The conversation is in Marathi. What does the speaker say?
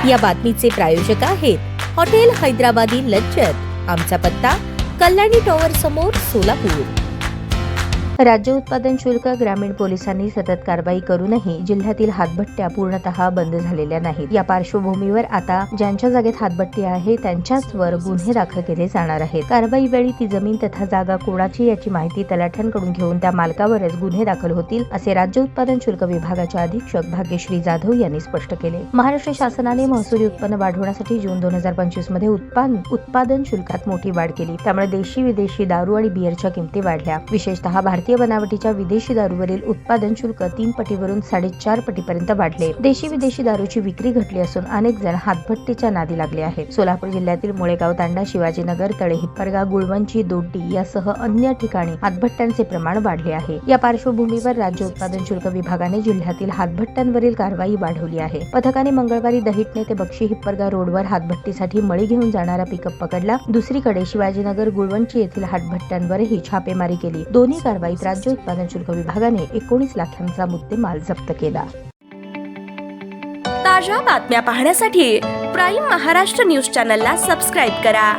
या बातमीचे प्रायोजक आहेत हॉटेल हैदराबादी लज्जत। आमचा पत्ता कल्याणी टॉवर समोर, सोलापूर। राज्य उत्पादन शुल्क ग्रामीण पोलिसांनी सतत कारवाई करूनही जिल्ह्यातील हातभट्ट्या पूर्णतः बंद झालेल्या नाहीत। या पार्श्वभूमीवर आता ज्यांच्या जागेत हातभट्टी आहे त्यांच्याचवर गुन्हे दाखल केले जाणार आहेत। कारवाई वेळी ती जमीन तथा जागा कोणाची याची माहिती तलाठ्यांकडून घेऊन त्या मालकावरच गुन्हे दाखल होतील, असे राज्य उत्पादन शुल्क विभागाचे अधीक्षक भाग्यश्री जाधव यांनी स्पष्ट केले। महाराष्ट्र शासनाने महसुली उत्पन्न वाढवण्यासाठी जून 2025 मध्ये उत्पादन शुल्कात मोठी वाढ केली। त्यामुळे देशी विदेशी दारू आणि बिअरच्या किमती वाढल्या। विशेषतः भारतीय बनावटीच्या विदेशी दारूवरील उत्पादन शुल्क 3 पटीवरून 4.5 पटीपर्यंत वाढले। देशी विदेशी दारूची विक्री घटली असून अनेक जण हातभट्टीच्या नादी लागले आहेत। सोलापूर जिल्ह्यातील मुळेगाव तांडा, शिवाजीनगर, तळे, हिप्परगा, गुळवंची, दोड्डी यासह अन्य ठिकाणी हातभट्ट्यांचे प्रमाण वाढले आहे। या पार्श्वभूमीवर राज्य उत्पादन शुल्क विभागाने जिल्ह्यातील हातभट्ट्यांवरील कारवाई वाढवली आहे। पथकाने मंगळवारी दहिटणे ते बक्षी हिप्परगा रोडवर हातभट्टीसाठी मळी घेऊन जाणारा पिकअप पकडला। दुसरीकडे शिवाजीनगर, गुळवंची येथील हातभट्ट्यांवरही छापेमारी केली। दोन्ही कारवाईत राज्य उत्पादन शुल्क विभागाने 19 लाखांचा मुद्देमाल जप्त केला। ताज्या बातम्या पाहण्यासाठी प्राईम महाराष्ट्र न्यूज चॅनलला सबस्क्राईब करा।